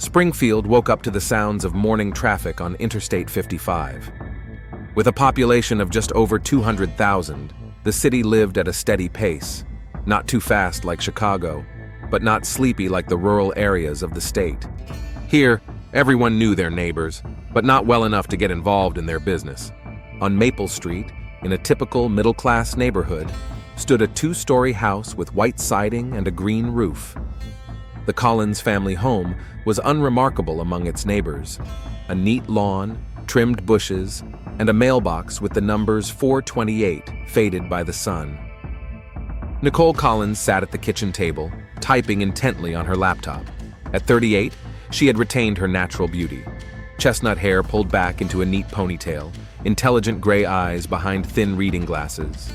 Springfield woke up to the sounds of morning traffic on Interstate 55. With a population of just over 200,000, the city lived at a steady pace, not too fast like Chicago, but not sleepy like the rural areas of the state. Here, everyone knew their neighbors, but not well enough to get involved in their business. On Maple Street, in a typical middle-class neighborhood, stood a two-story house with white siding and a green roof. The Collins family home was unremarkable among its neighbors. A neat lawn, trimmed bushes, and a mailbox with the numbers 428 faded by the sun. Nicole Collins sat at the kitchen table, typing intently on her laptop. At 38, she had retained her natural beauty. Chestnut hair pulled back into a neat ponytail, intelligent gray eyes behind thin reading glasses.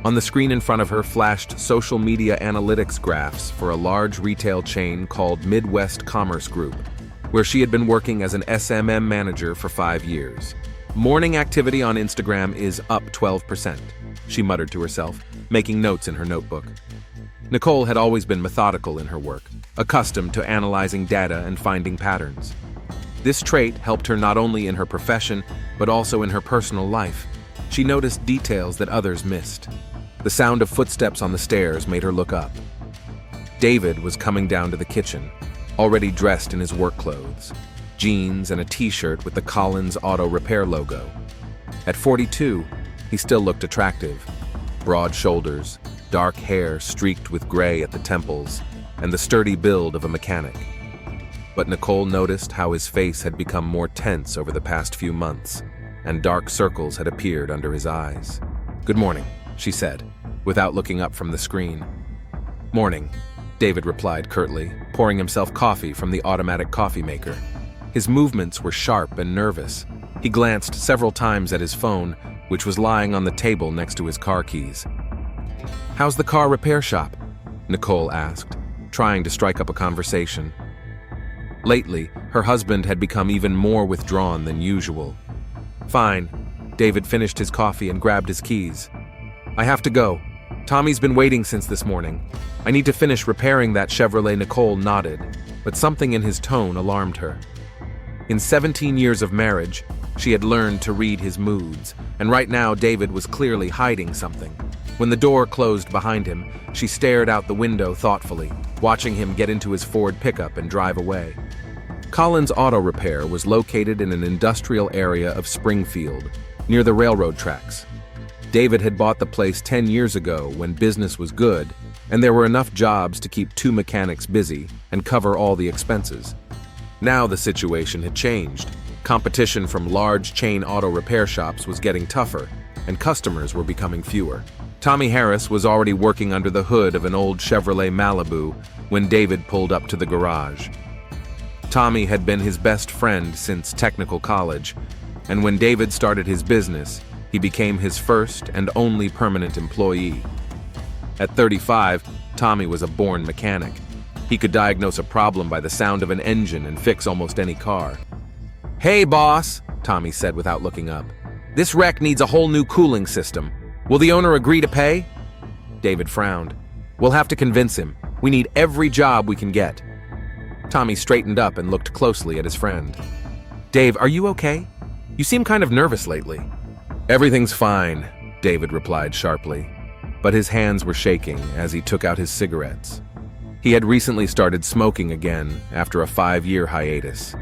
On the screen in front of her flashed social media analytics graphs for a large retail chain called Midwest Commerce Group, where she had been working as an SMM manager for 5 years. Morning activity on Instagram is up 12%, she muttered to herself, making notes in her notebook. Nicole had always been methodical in her work, accustomed to analyzing data and finding patterns. This trait helped her not only in her profession, but also in her personal life. She noticed details that others missed. The sound of footsteps on the stairs made her look up. David was coming down to the kitchen, already dressed in his work clothes, jeans and a t-shirt with the Collins Auto Repair logo. At 42, he still looked attractive. Broad shoulders, dark hair streaked with gray at the temples, and the sturdy build of a mechanic. But Nicole noticed how his face had become more tense over the past few months, and dark circles had appeared under his eyes. "Good morning," she said, without looking up from the screen. "Morning," David replied curtly, pouring himself coffee from the automatic coffee maker. His movements were sharp and nervous. He glanced several times at his phone, which was lying on the table next to his car keys. "How's the car repair shop?" Nicole asked, trying to strike up a conversation. Lately, her husband had become even more withdrawn than usual. "Fine." David finished his coffee and grabbed his keys. "I have to go. Tommy's been waiting since this morning. I need to finish repairing that Chevrolet." Nicole nodded, but something in his tone alarmed her. In 17 years of marriage, she had learned to read his moods, and right now David was clearly hiding something. When the door closed behind him, she stared out the window thoughtfully, watching him get into his Ford pickup and drive away. Collins Auto Repair was located in an industrial area of Springfield, near the railroad tracks. David had bought the place 10 years ago when business was good, and there were enough jobs to keep 2 mechanics busy and cover all the expenses. Now the situation had changed. Competition from large chain auto repair shops was getting tougher, and customers were becoming fewer. Tommy Harris was already working under the hood of an old Chevrolet Malibu when David pulled up to the garage. Tommy had been his best friend since technical college, and when David started his business, he became his first and only permanent employee. At 35, Tommy was a born mechanic. He could diagnose a problem by the sound of an engine and fix almost any car. "Hey, boss," Tommy said without looking up. "This wreck needs a whole new cooling system. Will the owner agree to pay?" David frowned. "We'll have to convince him. We need every job we can get." Tommy straightened up and looked closely at his friend. "Dave, are you okay? You seem kind of nervous lately." "Everything's fine," David replied sharply, but his hands were shaking as he took out his cigarettes. He had recently started smoking again after a 5-year hiatus.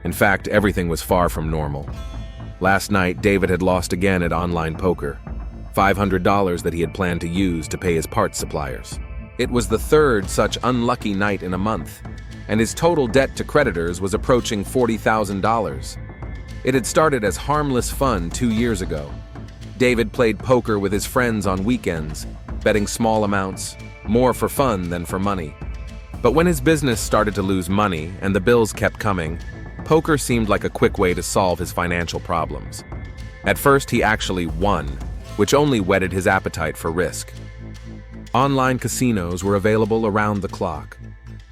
In fact, everything was far from normal. Last night, David had lost again at online poker, $500 that he had planned to use to pay his parts suppliers. It was the 3rd such unlucky night in a month, and his total debt to creditors was approaching $40,000. It had started as harmless fun 2 years ago. David played poker with his friends on weekends, betting small amounts, more for fun than for money. But when his business started to lose money and the bills kept coming, poker seemed like a quick way to solve his financial problems. At first, he actually won, which only whetted his appetite for risk. Online casinos were available around the clock.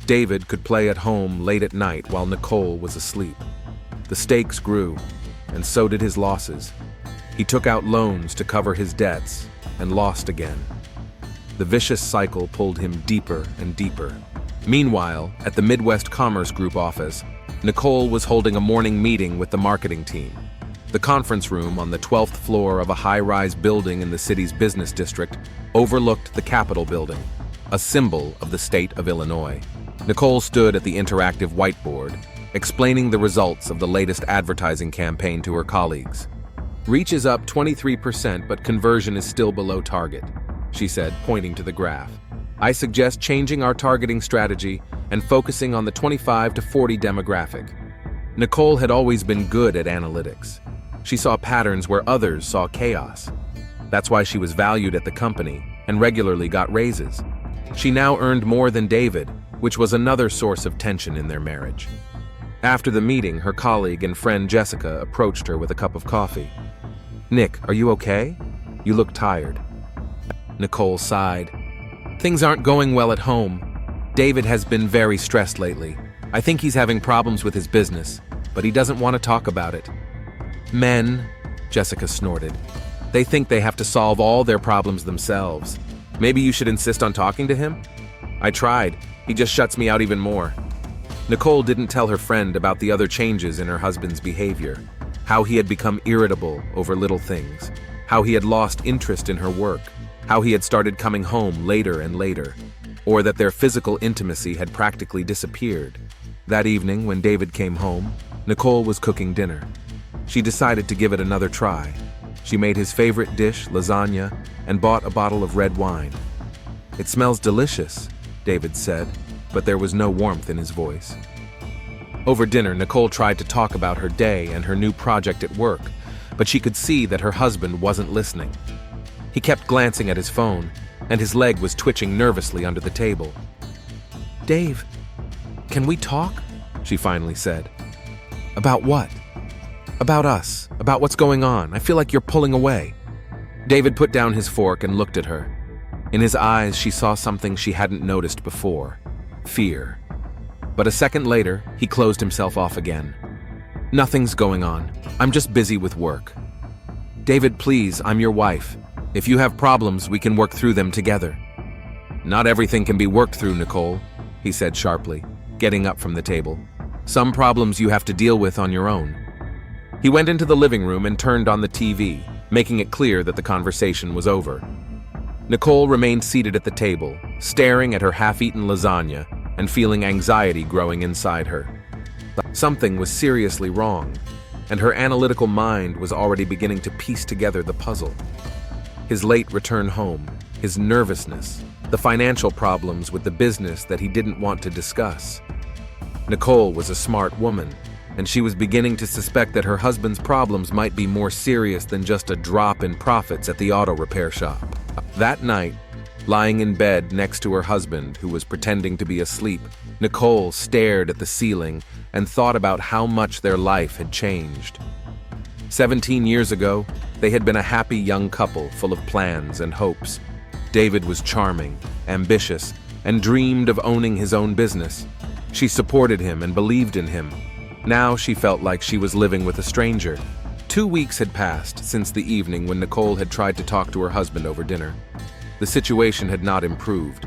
David could play at home late at night while Nicole was asleep. The stakes grew, and so did his losses. He took out loans to cover his debts, and lost again. The vicious cycle pulled him deeper and deeper. Meanwhile, at the Midwest Commerce Group office, Nicole was holding a morning meeting with the marketing team. The conference room on the 12th floor of a high-rise building in the city's business district overlooked the Capitol building, a symbol of the state of Illinois. Nicole stood at the interactive whiteboard, explaining the results of the latest advertising campaign to her colleagues. "Reach is up 23%, but conversion is still below target," she said, pointing to the graph. "I suggest changing our targeting strategy and focusing on the 25 to 40 demographic." Nicole had always been good at analytics. She saw patterns where others saw chaos. That's why she was valued at the company and regularly got raises. She now earned more than David, which was another source of tension in their marriage. After the meeting, her colleague and friend Jessica approached her with a cup of coffee. "Nick, are you okay? You look tired." Nicole sighed. "Things aren't going well at home. David has been very stressed lately. I think he's having problems with his business, but he doesn't want to talk about it." "Men," Jessica snorted. "They think they have to solve all their problems themselves. Maybe you should insist on talking to him?" "I tried. He just shuts me out even more." Nicole didn't tell her friend about the other changes in her husband's behavior, how he had become irritable over little things, how he had lost interest in her work, how he had started coming home later and later, or that their physical intimacy had practically disappeared. That evening, when David came home, Nicole was cooking dinner. She decided to give it another try. She made his favorite dish, lasagna, and bought a bottle of red wine. "It smells delicious," David said, but there was no warmth in his voice. Over dinner, Nicole tried to talk about her day and her new project at work, but she could see that her husband wasn't listening. He kept glancing at his phone, and his leg was twitching nervously under the table. "Dave, can we talk?" she finally said. "About what?" "About us, about what's going on. I feel like you're pulling away." David put down his fork and looked at her. In his eyes, she saw something she hadn't noticed before: fear. But a second later, he closed himself off again. "Nothing's going on. I'm just busy with work." "David, please, I'm your wife. If you have problems, we can work through them together." "Not everything can be worked through, Nicole," he said sharply, getting up from the table. "Some problems you have to deal with on your own." He went into the living room and turned on the TV, making it clear that the conversation was over. Nicole remained seated at the table, staring at her half-eaten lasagna and feeling anxiety growing inside her. Something was seriously wrong, and her analytical mind was already beginning to piece together the puzzle. His late return home, his nervousness, the financial problems with the business that he didn't want to discuss. Nicole was a smart woman, and she was beginning to suspect that her husband's problems might be more serious than just a drop in profits at the auto repair shop. That night, lying in bed next to her husband, who was pretending to be asleep, Nicole stared at the ceiling and thought about how much their life had changed. 17 years ago, they had been a happy young couple full of plans and hopes. David was charming, ambitious, and dreamed of owning his own business. She supported him and believed in him. Now she felt like she was living with a stranger. 2 weeks had passed since the evening when Nicole had tried to talk to her husband over dinner. The situation had not improved.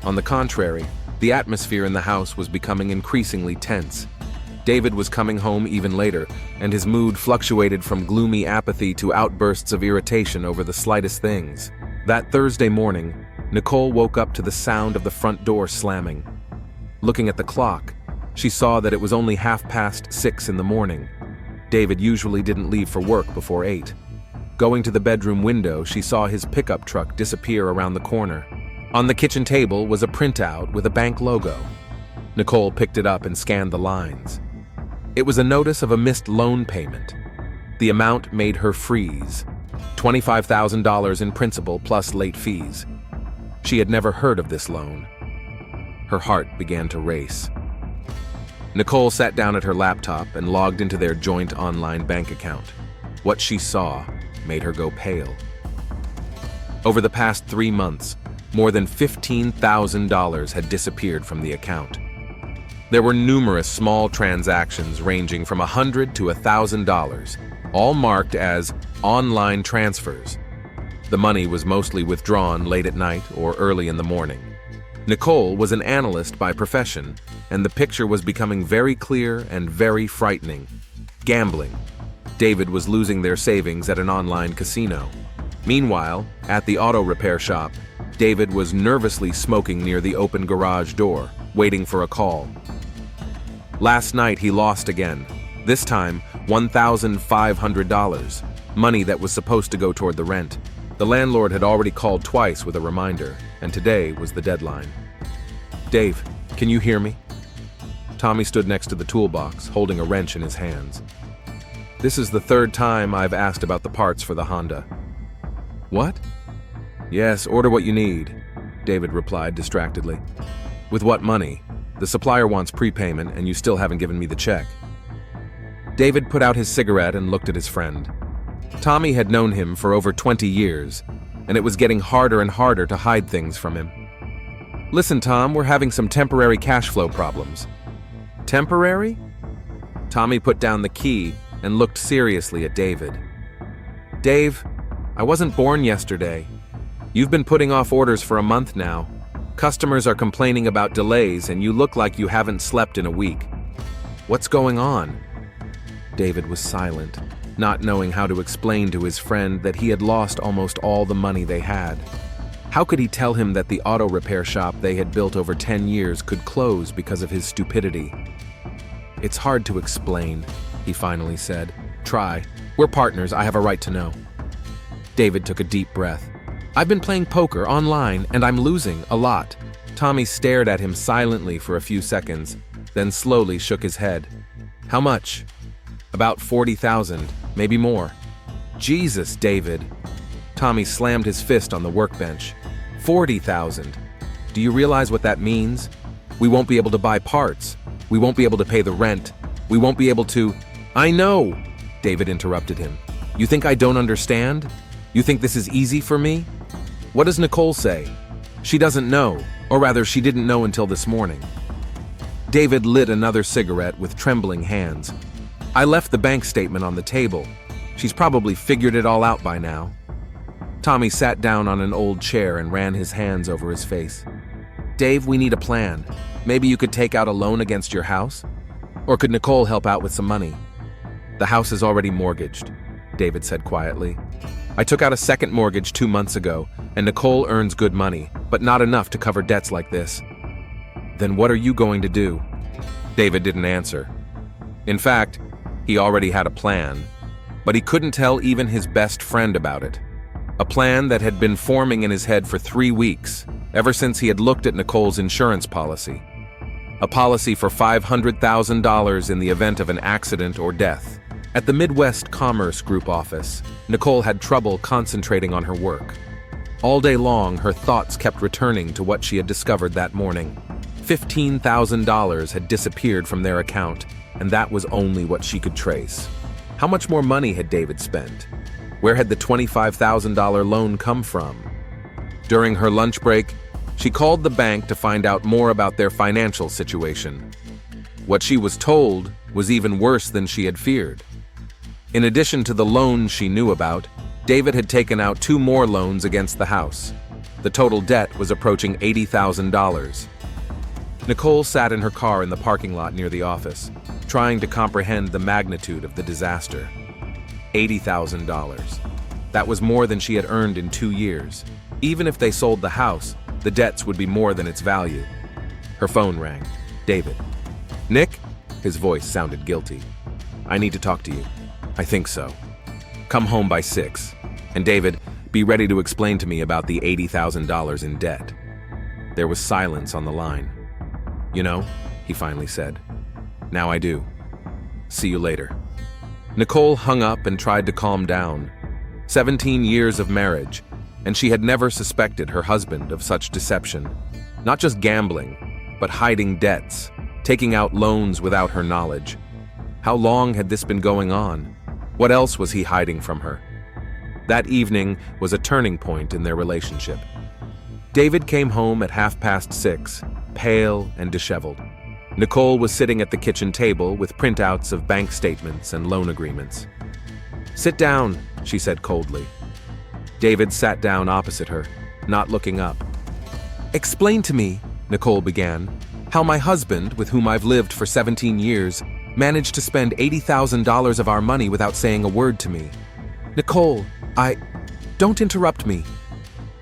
On the contrary, the atmosphere in the house was becoming increasingly tense. David was coming home even later, and his mood fluctuated from gloomy apathy to outbursts of irritation over the slightest things. That Thursday morning, Nicole woke up to the sound of the front door slamming. Looking at the clock, she saw that it was only 6:30 in the morning. David usually didn't leave for work before 8. Going to the bedroom window, she saw his pickup truck disappear around the corner. On the kitchen table was a printout with a bank logo. Nicole picked it up and scanned the lines. It was a notice of a missed loan payment. The amount made her freeze: $25,000 in principal plus late fees. She had never heard of this loan. Her heart began to race. Nicole sat down at her laptop and logged into their joint online bank account. What she saw made her go pale. Over the past 3 months, more than $15,000 had disappeared from the account. There were numerous small transactions ranging from $100 to $1,000, all marked as online transfers. The money was mostly withdrawn late at night or early in the morning. Nicole was an analyst by profession, and the picture was becoming very clear and very frightening. Gambling. David was losing their savings at an online casino. Meanwhile, at the auto repair shop, David was nervously smoking near the open garage door, waiting for a call. Last night he lost again, this time $1,500, money that was supposed to go toward the rent. The landlord had already called twice with a reminder, and today was the deadline. "Dave, can you hear me?" Tommy stood next to the toolbox, holding a wrench in his hands. "This is the third time I've asked about the parts for the Honda." "What?" "Yes, order what you need," David replied distractedly. "With what money? The supplier wants prepayment and you still haven't given me the check." David put out his cigarette and looked at his friend. Tommy had known him for over 20 years, and it was getting harder and harder to hide things from him. "Listen, Tom, we're having some temporary cash flow problems." "Temporary?" Tommy put down the key and looked seriously at David. "Dave, I wasn't born yesterday. You've been putting off orders for a month now. Customers are complaining about delays and you look like you haven't slept in a week. What's going on?" David was silent, not knowing how to explain to his friend that he had lost almost all the money they had. How could he tell him that the auto repair shop they had built over 10 years could close because of his stupidity? "It's hard to explain," he finally said. "Try. We're partners, I have a right to know." David took a deep breath. "I've been playing poker online and I'm losing a lot." Tommy stared at him silently for a few seconds, then slowly shook his head. "How much?" "About 40,000, maybe more." "Jesus, David." Tommy slammed his fist on the workbench. 40,000. Do you realize what that means? We won't be able to buy parts. We won't be able to pay the rent. We won't be able to— "I know," David interrupted him. "You think I don't understand? You think this is easy for me? What does Nicole say? She doesn't know, or rather she didn't know until this morning." David lit another cigarette with trembling hands. "I left the bank statement on the table. She's probably figured it all out by now." Tommy sat down on an old chair and ran his hands over his face. "Dave, we need a plan. Maybe you could take out a loan against your house? Or could Nicole help out with some money?" "The house is already mortgaged," David said quietly. "I took out a second mortgage 2 months ago, and Nicole earns good money, but not enough to cover debts like this." "Then what are you going to do?" David didn't answer. In fact, he already had a plan, but he couldn't tell even his best friend about it. A plan that had been forming in his head for 3 weeks, ever since he had looked at Nicole's insurance policy. A policy for $500,000 in the event of an accident or death. At the Midwest Commerce Group office, Nicole had trouble concentrating on her work. All day long, her thoughts kept returning to what she had discovered that morning. $15,000 had disappeared from their account, and that was only what she could trace. How much more money had David spent? Where had the $25,000 loan come from? During her lunch break, she called the bank to find out more about their financial situation. What she was told was even worse than she had feared. In addition to the loan she knew about, David had taken out 2 more loans against the house. The total debt was approaching $80,000. Nicole sat in her car in the parking lot near the office, trying to comprehend the magnitude of the disaster. $80,000. That was more than she had earned in 2 years. Even if they sold the house, the debts would be more than its value. Her phone rang. David. "Nick?" His voice sounded guilty. "I need to talk to you." "I think so. Come home by 6. And David, be ready to explain to me about the $80,000 in debt." There was silence on the line. "You know," he finally said. "Now I do. See you later." Nicole hung up and tried to calm down. 17 years of marriage, and she had never suspected her husband of such deception. Not just gambling, but hiding debts, taking out loans without her knowledge. How long had this been going on? What else was he hiding from her? That evening was a turning point in their relationship. David came home at 6:30, pale and disheveled. Nicole was sitting at the kitchen table with printouts of bank statements and loan agreements. "Sit down," she said coldly. David sat down opposite her, not looking up. "Explain to me," Nicole began. "How my husband, with whom I've lived for 17 years, managed to spend $80,000 of our money without saying a word to me. Nicole, Don't interrupt me."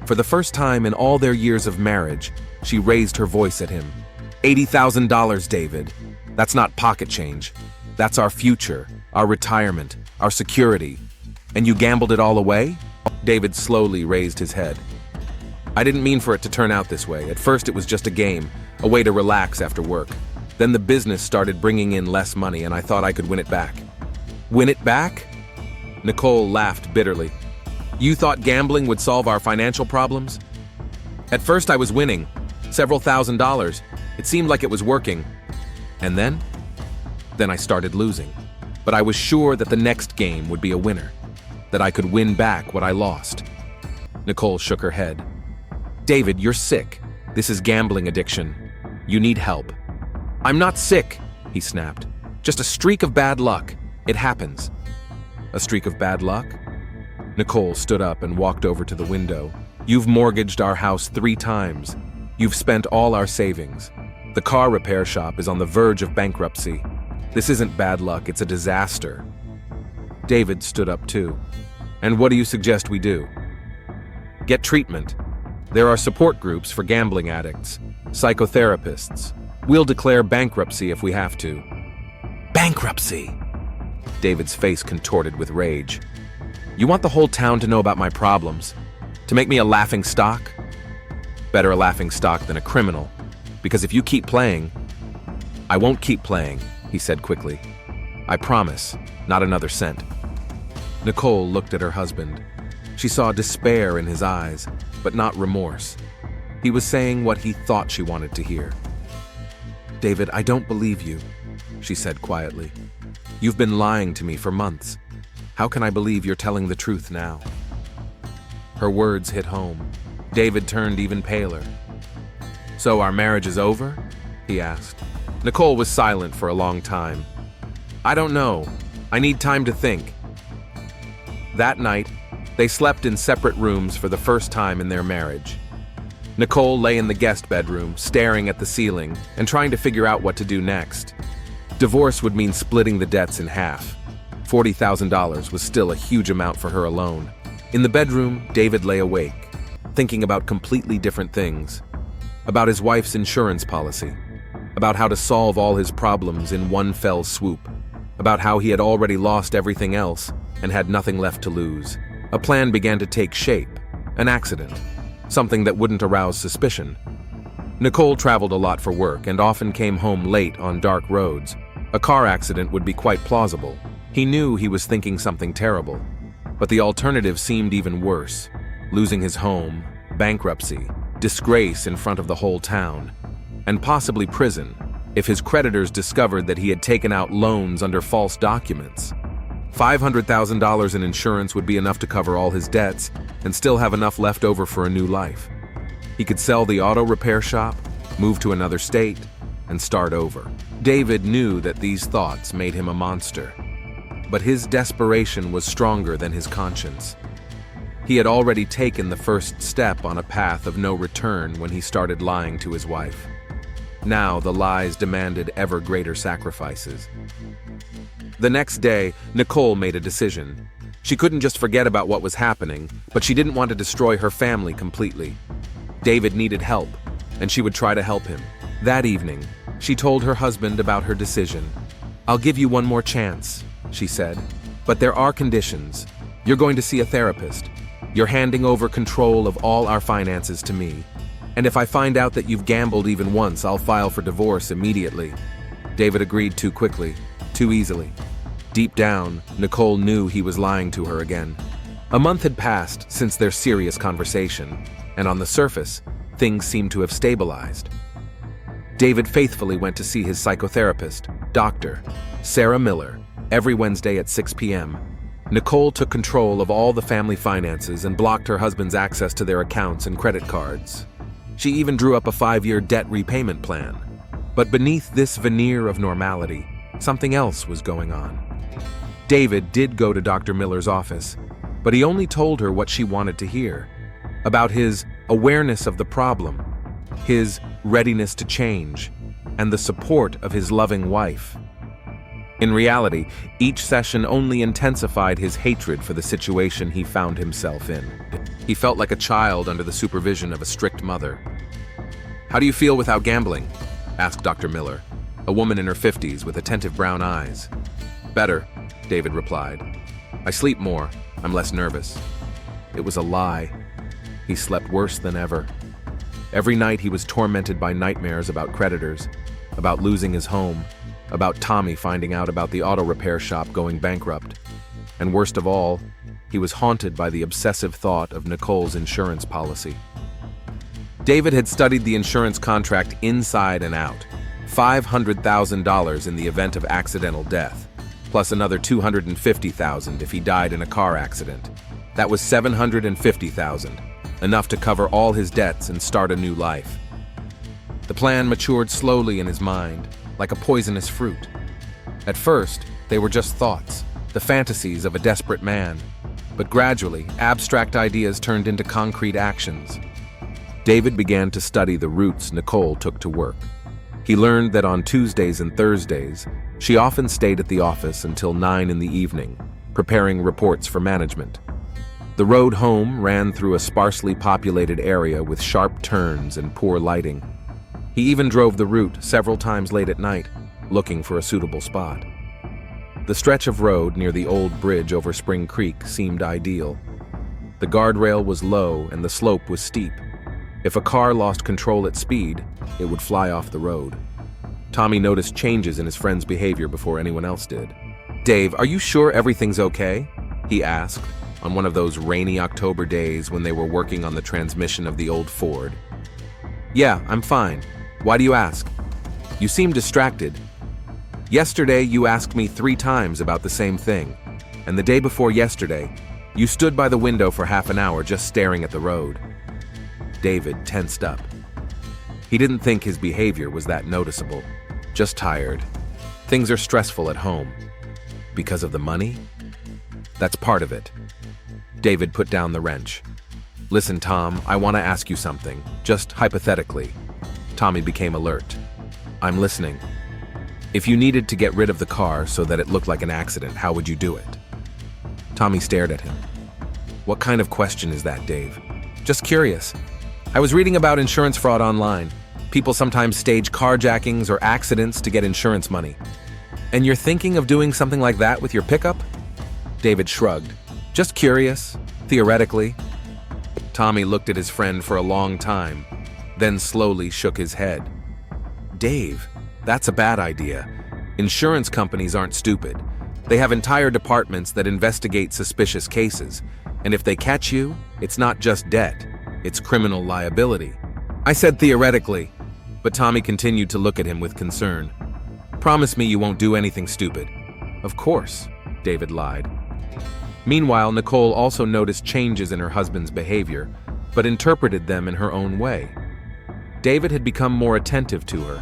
For the first time in all their years of marriage, she raised her voice at him. $80,000, David. That's not pocket change. That's our future, our retirement, our security. And you gambled it all away?" David slowly raised his head. "I didn't mean for it to turn out this way. At first it was just a game, a way to relax after work. Then the business started bringing in less money and I thought I could win it back." "Win it back?" Nicole laughed bitterly. "You thought gambling would solve our financial problems?" "At first I was winning, several $1,000s. It seemed like it was working. And then? Then I started losing. But I was sure that the next game would be a winner, that I could win back what I lost." Nicole shook her head. "David, you're sick. This is gambling addiction. You need help." "I'm not sick," he snapped. "Just a streak of bad luck. It happens." "A streak of bad luck?" Nicole stood up and walked over to the window. "You've mortgaged our house 3 times. You've spent all our savings. The car repair shop is on the verge of bankruptcy. This isn't bad luck, it's a disaster." David stood up too. "And what do you suggest we do?" "Get treatment. There are support groups for gambling addicts, psychotherapists. We'll declare bankruptcy if we have to." "Bankruptcy!" David's face contorted with rage. "You want the whole town to know about my problems? To make me a laughing stock? Better a laughing stock than a criminal. Because if you keep playing..." "I won't keep playing," he said quickly. "I promise, not another cent." Nicole looked at her husband. She saw despair in his eyes, but not remorse. He was saying what he thought she wanted to hear. "David, I don't believe you," she said quietly. "You've been lying to me for months. How can I believe you're telling the truth now?" Her words hit home. David turned even paler. "So our marriage is over?" he asked. Nicole was silent for a long time. "I don't know. I need time to think." That night, they slept in separate rooms for the first time in their marriage. Nicole lay in the guest bedroom, staring at the ceiling and trying to figure out what to do next. Divorce would mean splitting the debts in half. $40,000 was still a huge amount for her alone. In the bedroom, David lay awake, thinking about completely different things. About his wife's insurance policy. About how to solve all his problems in one fell swoop. About how he had already lost everything else and had nothing left to lose. A plan began to take shape. An accident. Something that wouldn't arouse suspicion. Nicole traveled a lot for work and often came home late on dark roads. A car accident would be quite plausible. He knew he was thinking something terrible. But the alternative seemed even worse. Losing his home, bankruptcy, disgrace in front of the whole town, and possibly prison if his creditors discovered that he had taken out loans under false documents. $500,000 in insurance would be enough to cover all his debts and still have enough left over for a new life. He could sell the auto repair shop, move to another state, and start over. David knew that these thoughts made him a monster. But his desperation was stronger than his conscience. He had already taken the first step on a path of no return when he started lying to his wife. Now the lies demanded ever greater sacrifices. The next day, Nicole made a decision. She couldn't just forget about what was happening, but she didn't want to destroy her family completely. David needed help, and she would try to help him. That evening, she told her husband about her decision. "I'll give you one more chance," she said. "But there are conditions. You're going to see a therapist. You're handing over control of all our finances to me. And if I find out that you've gambled even once, I'll file for divorce immediately." David agreed too quickly, too easily. Deep down, Nicole knew he was lying to her again. A month had passed since their serious conversation, and on the surface, things seemed to have stabilized. David faithfully went to see his psychotherapist, Dr. Sarah Miller, every Wednesday at 6 p.m. Nicole took control of all the family finances and blocked her husband's access to their accounts and credit cards. She even drew up a 5-year debt repayment plan. But beneath this veneer of normality, something else was going on. David did go to Dr. Miller's office, but he only told her what she wanted to hear. About his awareness of the problem, his readiness to change, and the support of his loving wife. In reality, each session only intensified his hatred for the situation he found himself in. He felt like a child under the supervision of a strict mother. "How do you feel without gambling?" asked Dr. Miller, a woman in her 50s with attentive brown eyes. "Better," David replied. "I sleep more. I'm less nervous." It was a lie. He slept worse than ever. Every night he was tormented by nightmares about creditors, about losing his home, about Tommy finding out about the auto repair shop going bankrupt. And worst of all, he was haunted by the obsessive thought of Nicole's insurance policy. David had studied the insurance contract inside and out. $500,000 in the event of accidental death, plus another $250,000 if he died in a car accident. That was $750,000, enough to cover all his debts and start a new life. The plan matured slowly in his mind, like a poisonous fruit. At first, they were just thoughts, the fantasies of a desperate man. But gradually, abstract ideas turned into concrete actions. David began to study the routes Nicole took to work. He learned that on Tuesdays and Thursdays, she often stayed at the office until 9 in the evening, preparing reports for management. The road home ran through a sparsely populated area with sharp turns and poor lighting. He even drove the route several times late at night, looking for a suitable spot. The stretch of road near the old bridge over Spring Creek seemed ideal. The guardrail was low and the slope was steep. If a car lost control at speed, it would fly off the road. Tommy noticed changes in his friend's behavior before anyone else did. "Dave, are you sure everything's okay?" he asked on one of those rainy October days when they were working on the transmission of the old Ford. "Yeah, I'm fine. Why do you ask?" "You seem distracted. Yesterday, you asked me 3 times about the same thing, and the day before yesterday, you stood by the window for half an hour just staring at the road." David tensed up. He didn't think his behavior was that noticeable, just tired. Things are stressful at home. Because of the money? That's part of it. David put down the wrench. "Listen, Tom, I want to ask you something, just hypothetically." Tommy became alert. "I'm listening." "If you needed to get rid of the car so that it looked like an accident, how would you do it?" Tommy stared at him. "What kind of question is that, Dave?" "Just curious. I was reading about insurance fraud online. People sometimes stage carjackings or accidents to get insurance money. And you're thinking of doing something like that with your pickup?" David shrugged. "Just curious, theoretically." Tommy looked at his friend for a long time, then slowly shook his head. "Dave, that's a bad idea. Insurance companies aren't stupid. They have entire departments that investigate suspicious cases, and if they catch you, it's not just debt, it's criminal liability." "I said theoretically," but Tommy continued to look at him with concern. "Promise me you won't do anything stupid." "Of course," David lied. Meanwhile, Nicole also noticed changes in her husband's behavior, but interpreted them in her own way. David had become more attentive to her.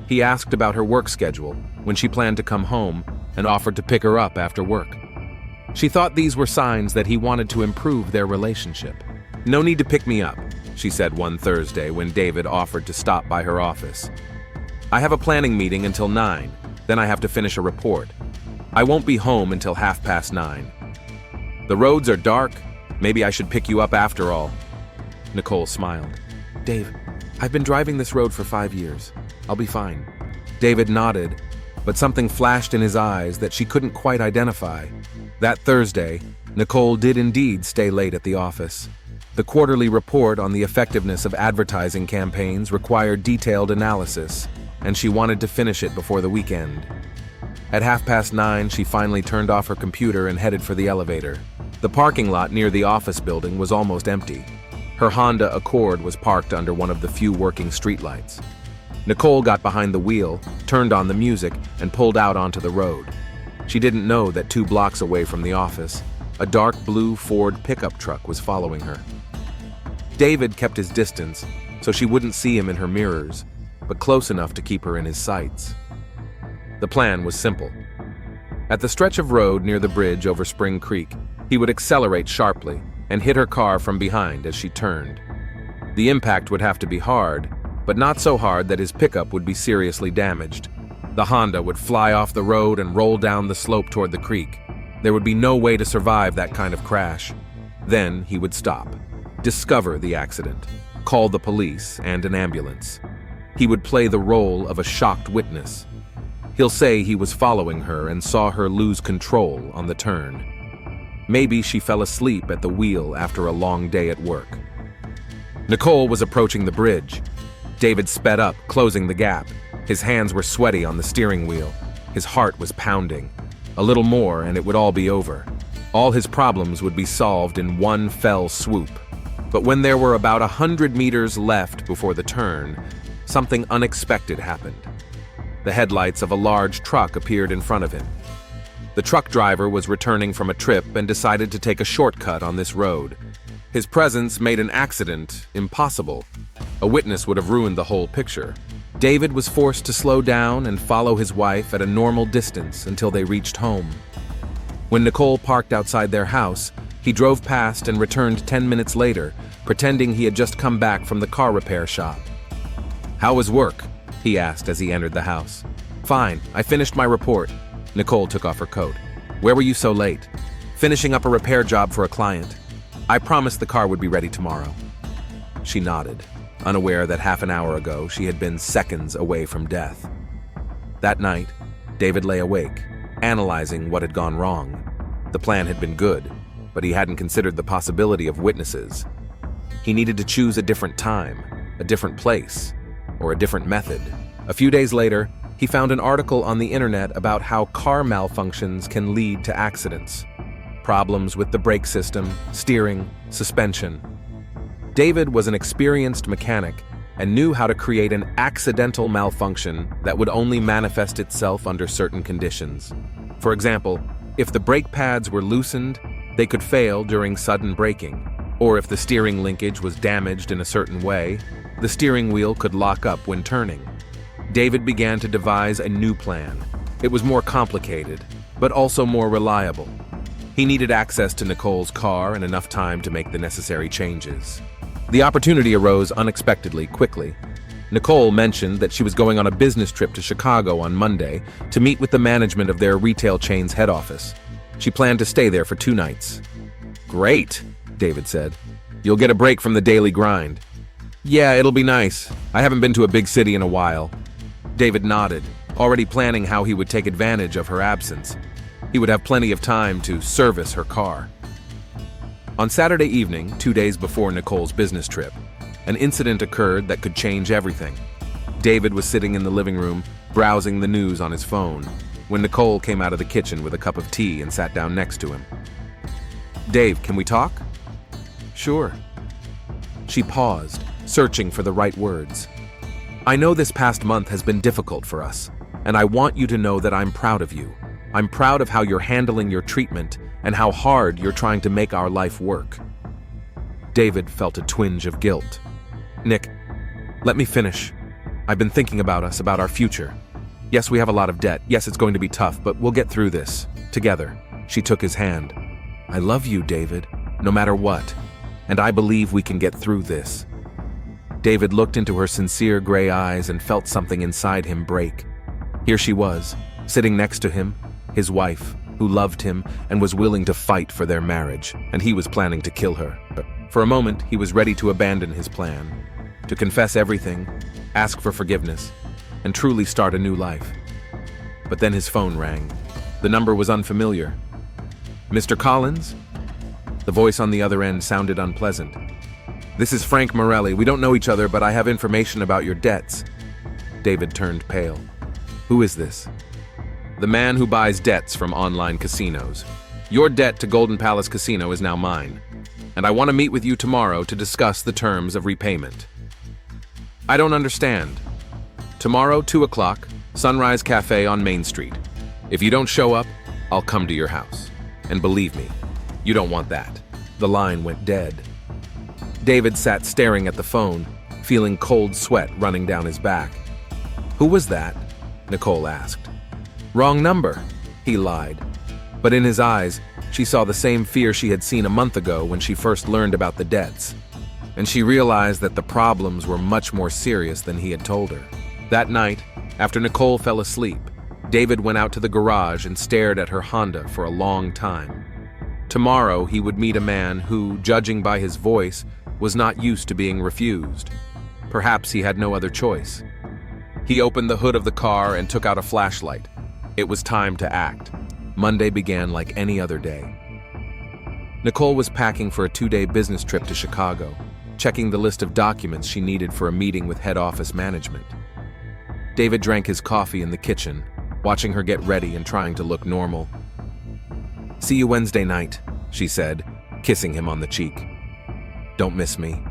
He asked about her work schedule, when she planned to come home, and offered to pick her up after work. She thought these were signs that he wanted to improve their relationship. "No need to pick me up," she said one Thursday when David offered to stop by her office. "I have a planning meeting until 9, then I have to finish a report. I won't be home until 9:30. The roads are dark. Maybe I should pick you up after all." Nicole smiled. "Dave, I've been driving this road for 5 years. I'll be fine." David nodded, but something flashed in his eyes that she couldn't quite identify. That Thursday, Nicole did indeed stay late at the office. The quarterly report on the effectiveness of advertising campaigns required detailed analysis, and she wanted to finish it before the weekend. At 9:30, she finally turned off her computer and headed for the elevator. The parking lot near the office building was almost empty. Her Honda Accord was parked under one of the few working streetlights. Nicole got behind the wheel, turned on the music, and pulled out onto the road. She didn't know that 2 blocks away from the office, a dark blue Ford pickup truck was following her. David kept his distance, so she wouldn't see him in her mirrors, but close enough to keep her in his sights. The plan was simple. At the stretch of road near the bridge over Spring Creek, he would accelerate sharply and hit her car from behind as she turned. The impact would have to be hard, but not so hard that his pickup would be seriously damaged. The Honda would fly off the road and roll down the slope toward the creek. There would be no way to survive that kind of crash. Then he would stop, discover the accident, call the police and an ambulance. He would play the role of a shocked witness. He'll say he was following her and saw her lose control on the turn. Maybe she fell asleep at the wheel after a long day at work. Nicole was approaching the bridge. David sped up, closing the gap. His hands were sweaty on the steering wheel. His heart was pounding. A little more and it would all be over. All his problems would be solved in one fell swoop. But when there were about 100 meters left before the turn, something unexpected happened. The headlights of a large truck appeared in front of him. The truck driver was returning from a trip and decided to take a shortcut on this road. His presence made an accident impossible. A witness would have ruined the whole picture. David was forced to slow down and follow his wife at a normal distance until they reached home. When Nicole parked outside their house, he drove past and returned 10 minutes later, pretending he had just come back from the car repair shop. "How was work?" he asked as he entered the house. "Fine, I finished my report." Nicole took off her coat. "Where were you so late?" "Finishing up a repair job for a client. I promised the car would be ready tomorrow." She nodded, unaware that half an hour ago she had been seconds away from death. That night, David lay awake, analyzing what had gone wrong. The plan had been good, but he hadn't considered the possibility of witnesses. He needed to choose a different time, a different place, or a different method. A few days later, he found an article on the internet about how car malfunctions can lead to accidents. Problems with the brake system, steering, suspension. David was an experienced mechanic and knew how to create an accidental malfunction that would only manifest itself under certain conditions. For example, if the brake pads were loosened, they could fail during sudden braking. Or if the steering linkage was damaged in a certain way, the steering wheel could lock up when turning. David began to devise a new plan. It was more complicated, but also more reliable. He needed access to Nicole's car and enough time to make the necessary changes. The opportunity arose unexpectedly, quickly. Nicole mentioned that she was going on a business trip to Chicago on Monday to meet with the management of their retail chain's head office. She planned to stay there for 2 nights. "Great," David said. "You'll get a break from the daily grind." "Yeah, it'll be nice. I haven't been to a big city in a while." David nodded, already planning how he would take advantage of her absence. He would have plenty of time to service her car. On Saturday evening, 2 days before Nicole's business trip, an incident occurred that could change everything. David was sitting in the living room, browsing the news on his phone, when Nicole came out of the kitchen with a cup of tea and sat down next to him. "Dave, can we talk?" "Sure." She paused, searching for the right words. "I know this past month has been difficult for us, and I want you to know that I'm proud of you. I'm proud of how you're handling your treatment and how hard you're trying to make our life work." David felt a twinge of guilt. "Nick, let me finish. I've been thinking about us, about our future. Yes, we have a lot of debt. Yes, it's going to be tough, but we'll get through this, together." She took his hand. "I love you, David, no matter what, and I believe we can get through this." David looked into her sincere gray eyes and felt something inside him break. Here she was, sitting next to him, his wife, who loved him and was willing to fight for their marriage, and he was planning to kill her. For a moment, he was ready to abandon his plan, to confess everything, ask for forgiveness, and truly start a new life. But then his phone rang. The number was unfamiliar. "Mr. Collins?" The voice on the other end sounded unpleasant. "This is Frank Morelli. We don't know each other, but I have information about your debts." David turned pale. "Who is this?" "The man who buys debts from online casinos. Your debt to Golden Palace Casino is now mine, and I want to meet with you tomorrow to discuss the terms of repayment." "I don't understand." "Tomorrow, 2 o'clock, Sunrise Cafe on Main Street. If you don't show up, I'll come to your house. And believe me, you don't want that." The line went dead. David sat staring at the phone, feeling cold sweat running down his back. "Who was that?" Nicole asked. "Wrong number," he lied. But in his eyes, she saw the same fear she had seen a month ago when she first learned about the debts. and she realized that the problems were much more serious than he had told her. That night, after Nicole fell asleep, David went out to the garage and stared at her Honda for a long time. Tomorrow, he would meet a man who, judging by his voice, was not used to being refused. Perhaps he had no other choice. He opened the hood of the car and took out a flashlight. It was time to act. Monday began like any other day. Nicole was packing for a 2-day business trip to Chicago, checking the list of documents she needed for a meeting with head office management. David drank his coffee in the kitchen, watching her get ready and trying to look normal. "See you Wednesday night," she said, kissing him on the cheek. "Don't miss me."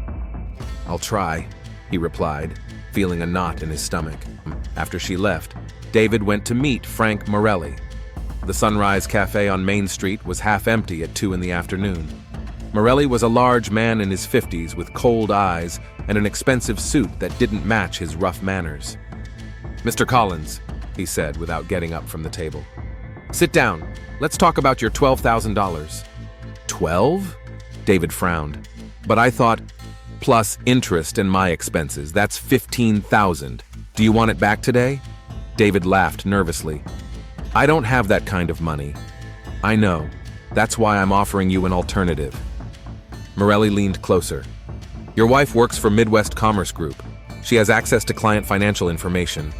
"I'll try," he replied, feeling a knot in his stomach. After she left, David went to meet Frank Morelli. The Sunrise Cafe on Main Street was half empty at 2 in the afternoon. Morelli was a large man in his 50s with cold eyes and an expensive suit that didn't match his rough manners. "Mr. Collins," he said without getting up from the table. "Sit down. Let's talk about your $12,000. "12?" David frowned. "But I thought, plus interest and my expenses, that's $15,000. Do you want it back today?" David laughed nervously. "I don't have that kind of money." "I know. That's why I'm offering you an alternative." Morelli leaned closer. "Your wife works for Midwest Commerce Group. She has access to client financial information."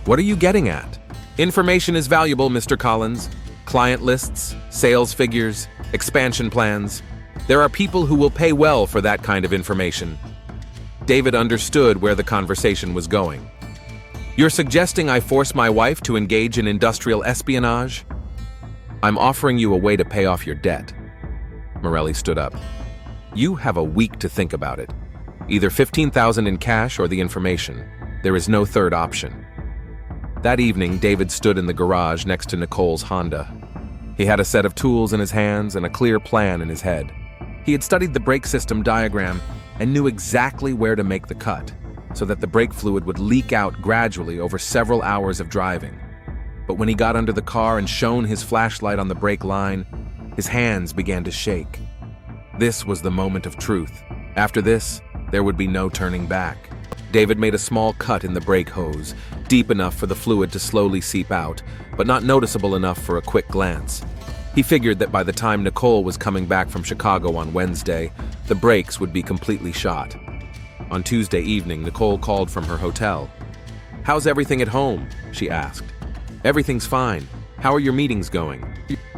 "What are you getting at?" "Information is valuable, Mr. Collins. Client lists, sales figures, expansion plans. There are people who will pay well for that kind of information." David understood where the conversation was going. "You're suggesting I force my wife to engage in industrial espionage?" "I'm offering you a way to pay off your debt." Morelli stood up. "You have a week to think about it. Either $15,000 in cash or the information. There is no third option." That evening, David stood in the garage next to Nicole's Honda. He had a set of tools in his hands and a clear plan in his head. He had studied the brake system diagram and knew exactly where to make the cut, so that the brake fluid would leak out gradually over several hours of driving. But when he got under the car and shone his flashlight on the brake line, his hands began to shake. This was the moment of truth. After this, there would be no turning back. David made a small cut in the brake hose, deep enough for the fluid to slowly seep out, but not noticeable enough for a quick glance. He figured that by the time Nicole was coming back from Chicago on Wednesday, the brakes would be completely shot. On Tuesday evening, Nicole called from her hotel. "How's everything at home?" she asked. "Everything's fine. How are your meetings going?"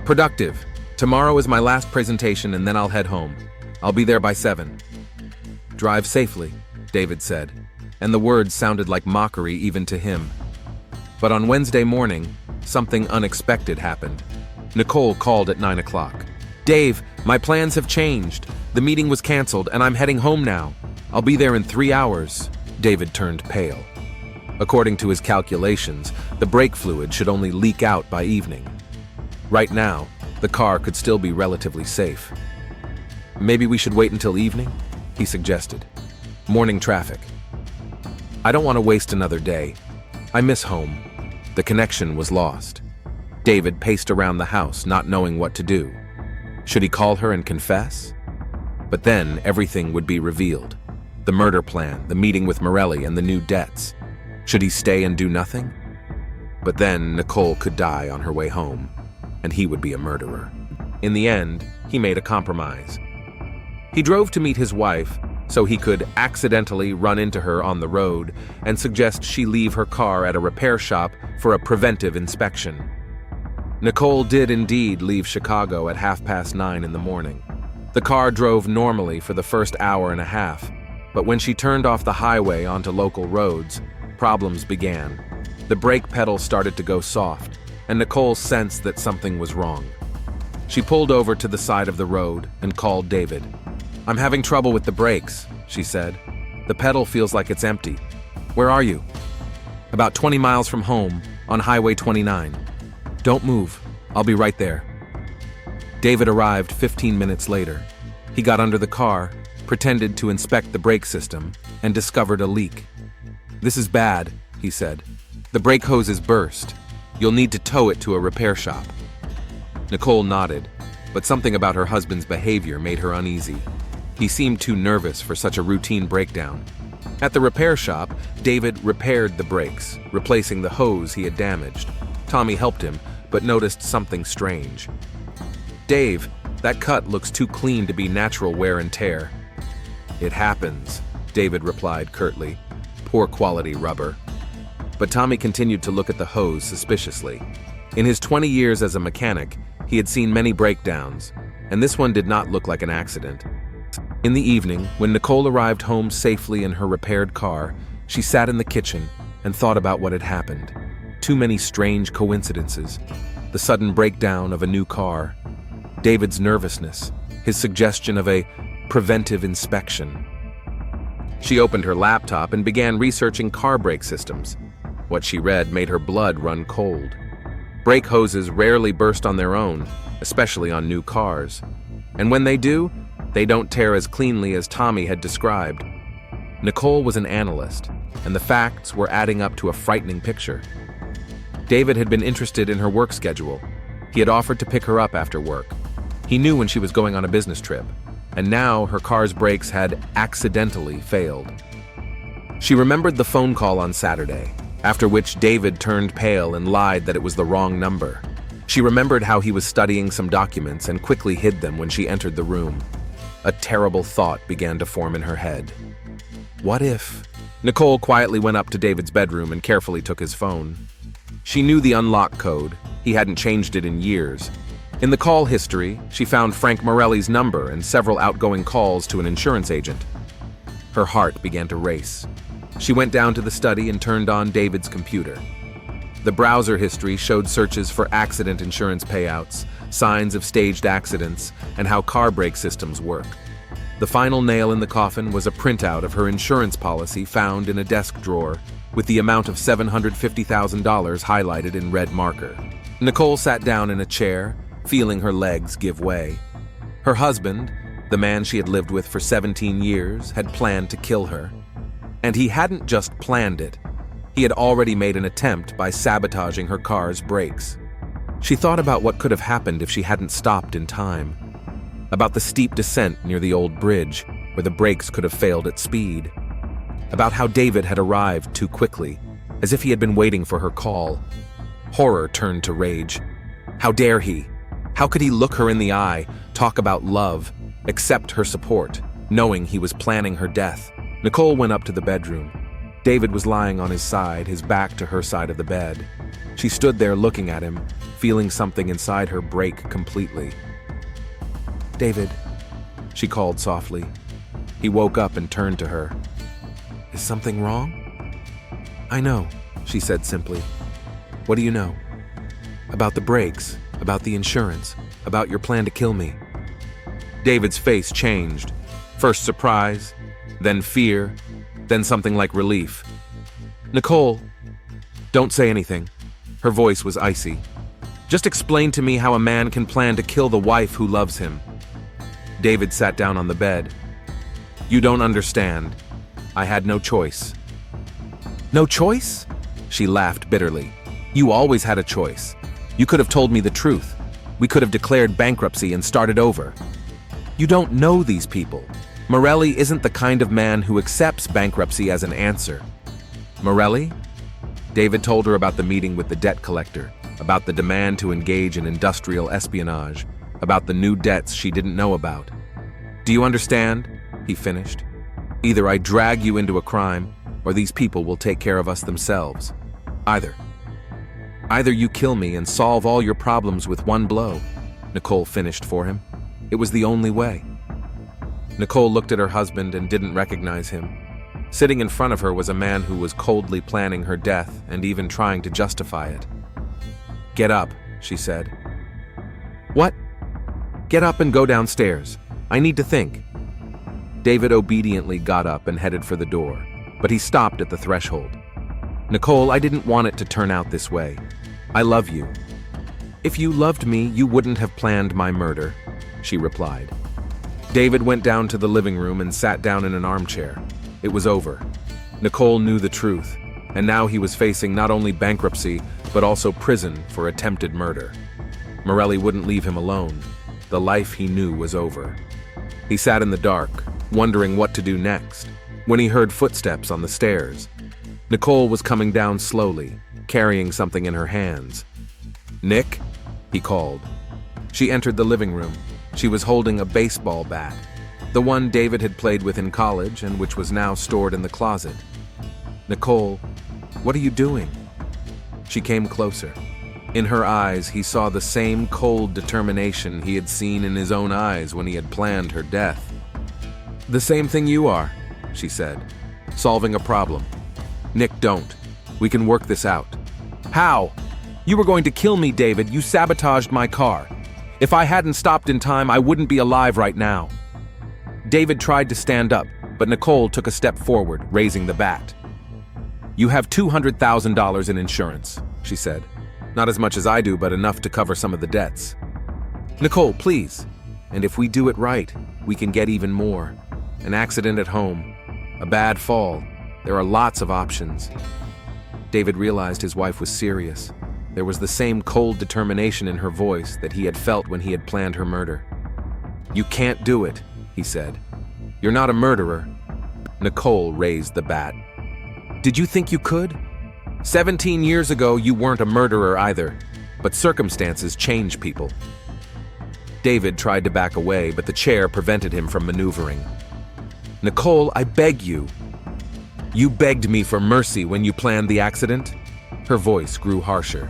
"Productive. Tomorrow is my last presentation and then I'll head home. I'll be there by 7. "Drive safely," David said, and the words sounded like mockery even to him. But on Wednesday morning, something unexpected happened. Nicole called at 9 o'clock. "Dave, my plans have changed. The meeting was canceled and I'm heading home now. I'll be there in 3 hours." David turned pale. According to his calculations, the brake fluid should only leak out by evening. Right now, the car could still be relatively safe. "Maybe we should wait until evening?" he suggested. "Morning traffic." "I don't want to waste another day. I miss home." The connection was lost. David paced around the house, not knowing what to do. Should he call her and confess? But then everything would be revealed. The murder plan, the meeting with Morelli, and the new debts. Should he stay and do nothing? But then Nicole could die on her way home, and he would be a murderer. In the end, he made a compromise. He drove to meet his wife so he could accidentally run into her on the road and suggest she leave her car at a repair shop for a preventive inspection. Nicole did indeed leave Chicago at 9:30 in the morning. The car drove normally for the first hour and a half, but when she turned off the highway onto local roads, problems began. The brake pedal started to go soft, and Nicole sensed that something was wrong. She pulled over to the side of the road and called David. "I'm having trouble with the brakes," she said. "The pedal feels like it's empty." "Where are you?" "About 20 miles from home, on Highway 29. "Don't move. I'll be right there." David arrived 15 minutes later. He got under the car, pretended to inspect the brake system, and discovered a leak. "This is bad," he said. "The brake hose is burst. You'll need to tow it to a repair shop." Nicole nodded, but something about her husband's behavior made her uneasy. He seemed too nervous for such a routine breakdown. At the repair shop, David repaired the brakes, replacing the hose he had damaged. Tommy helped him, but noticed something strange. "Dave, that cut looks too clean to be natural wear and tear." "It happens," David replied curtly. "Poor quality rubber." But Tommy continued to look at the hose suspiciously. In his 20 years as a mechanic, he had seen many breakdowns, and this one did not look like an accident. In the evening, when Nicole arrived home safely in her repaired car, she sat in the kitchen and thought about what had happened. Too many strange coincidences. The sudden breakdown of a new car, David's nervousness, his suggestion of a preventive inspection. She opened her laptop and began researching car brake systems. What she read made her blood run cold. Brake hoses rarely burst on their own, especially on new cars. And when they do, they don't tear as cleanly as Tommy had described. Nicole was an analyst, and the facts were adding up to a frightening picture. David had been interested in her work schedule. He had offered to pick her up after work. He knew when she was going on a business trip, and now her car's brakes had accidentally failed. She remembered the phone call on Saturday, after which David turned pale and lied that it was the wrong number. She remembered how he was studying some documents and quickly hid them when she entered the room. A terrible thought began to form in her head. What if? Nicole quietly went up to David's bedroom and carefully took his phone. She knew the unlock code. He hadn't changed it in years. In the call history, she found Frank Morelli's number and several outgoing calls to an insurance agent. Her heart began to race. She went down to the study and turned on David's computer. The browser history showed searches for accident insurance payouts, signs of staged accidents, and how car brake systems work. The final nail in the coffin was a printout of her insurance policy found in a desk drawer, with the amount of $750,000 highlighted in red marker. Nicole sat down in a chair, feeling her legs give way. Her husband, the man she had lived with for 17 years, had planned to kill her. And he hadn't just planned it. He had already made an attempt by sabotaging her car's brakes. She thought about what could have happened if she hadn't stopped in time. About the steep descent near the old bridge, where the brakes could have failed at speed. About how David had arrived too quickly, as if he had been waiting for her call. Horror turned to rage. How dare he? How could he look her in the eye, talk about love, accept her support, knowing he was planning her death? Nicole went up to the bedroom. David was lying on his side, his back to her side of the bed. She stood there looking at him, feeling something inside her break completely. "David," she called softly. He woke up and turned to her. "Is something wrong?" "I know," she said simply. "What do you know?" "About the brakes, about the insurance, about your plan to kill me." David's face changed. First surprise, then fear, then something like relief. "Nicole, don't say anything." Her voice was icy. "Just explain to me how a man can plan to kill the wife who loves him." David sat down on the bed. "You don't understand. I had no choice." "No choice?" She laughed bitterly. "You always had a choice. You could have told me the truth. We could have declared bankruptcy and started over. You don't know these people. Morelli isn't the kind of man who accepts bankruptcy as an answer." "Morelli?" David told her about the meeting with the debt collector, about the demand to engage in industrial espionage, about the new debts she didn't know about. "Do you understand?" he finished. "Either I drag you into a crime, or these people will take care of us themselves. Either you kill me and solve all your problems with one blow." Nicole finished for him. It was the only way. Nicole looked at her husband and didn't recognize him. Sitting in front of her was a man who was coldly planning her death and even trying to justify it. "Get up," she said. "What?" "Get up and go downstairs. I need to think." David obediently got up and headed for the door, but he stopped at the threshold. "Nicole, I didn't want it to turn out this way. I love you." "If you loved me, you wouldn't have planned my murder," she replied. David went down to the living room and sat down in an armchair. It was over. Nicole knew the truth, and now he was facing not only bankruptcy, but also prison for attempted murder. Morelli wouldn't leave him alone. The life he knew was over. He sat in the dark, wondering what to do next, when he heard footsteps on the stairs. Nicole was coming down slowly, carrying something in her hands. "Nick?" he called. She entered the living room. She was holding a baseball bat, the one David had played with in college and which was now stored in the closet. "Nicole, what are you doing?" She came closer. In her eyes, he saw the same cold determination he had seen in his own eyes when he had planned her death. "The same thing you are," she said. "Solving a problem." "Nick, don't. We can work this out." "How? You were going to kill me, David. You sabotaged my car. If I hadn't stopped in time, I wouldn't be alive right now." David tried to stand up, but Nicole took a step forward, raising the bat. "You have $200,000 in insurance," she said. "Not as much as I do, but enough to cover some of the debts." "Nicole, please. And if we do it right, we can get even more. An accident at home, a bad fall. There are lots of options." David realized his wife was serious. There was the same cold determination in her voice that he had felt when he had planned her murder. "You can't do it," he said. "You're not a murderer." Nicole raised the bat. "Did you think you could? 17 years ago, you weren't a murderer either, but circumstances change people." David tried to back away, but the chair prevented him from maneuvering. "Nicole, I beg you." "You begged me for mercy when you planned the accident?" Her voice grew harsher.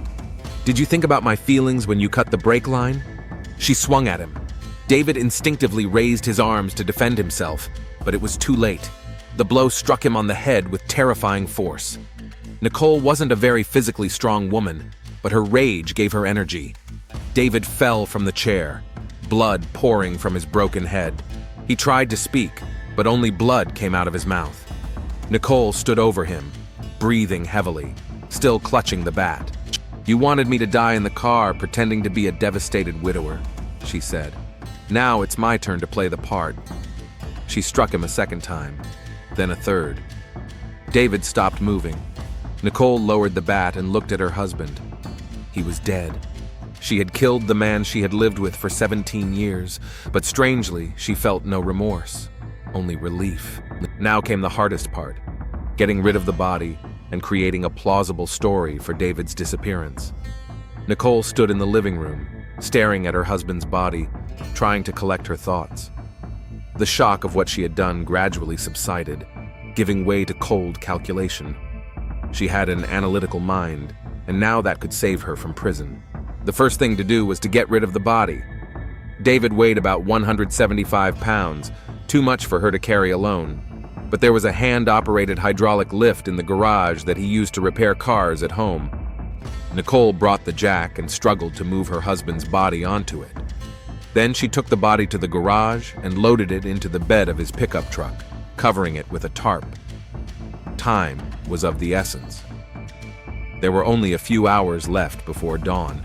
"Did you think about my feelings when you cut the brake line?" She swung at him. David instinctively raised his arms to defend himself, but it was too late. The blow struck him on the head with terrifying force. Nicole wasn't a very physically strong woman, but her rage gave her energy. David fell from the chair, blood pouring from his broken head. He tried to speak, but only blood came out of his mouth. Nicole stood over him, breathing heavily, still clutching the bat. "You wanted me to die in the car, pretending to be a devastated widower," she said. "Now it's my turn to play the part." She struck him a second time, then a third. David stopped moving. Nicole lowered the bat and looked at her husband. He was dead. She had killed the man she had lived with for 17 years, but strangely, she felt no remorse, only relief. Now came the hardest part, getting rid of the body and creating a plausible story for David's disappearance. Nicole stood in the living room, staring at her husband's body, trying to collect her thoughts. The shock of what she had done gradually subsided, giving way to cold calculation. She had an analytical mind, and now that could save her from prison. The first thing to do was to get rid of the body. David weighed about 175 pounds, too much for her to carry alone. But there was a hand-operated hydraulic lift in the garage that he used to repair cars at home. Nicole brought the jack and struggled to move her husband's body onto it. Then she took the body to the garage and loaded it into the bed of his pickup truck, covering it with a tarp. Time was of the essence. There were only a few hours left before dawn.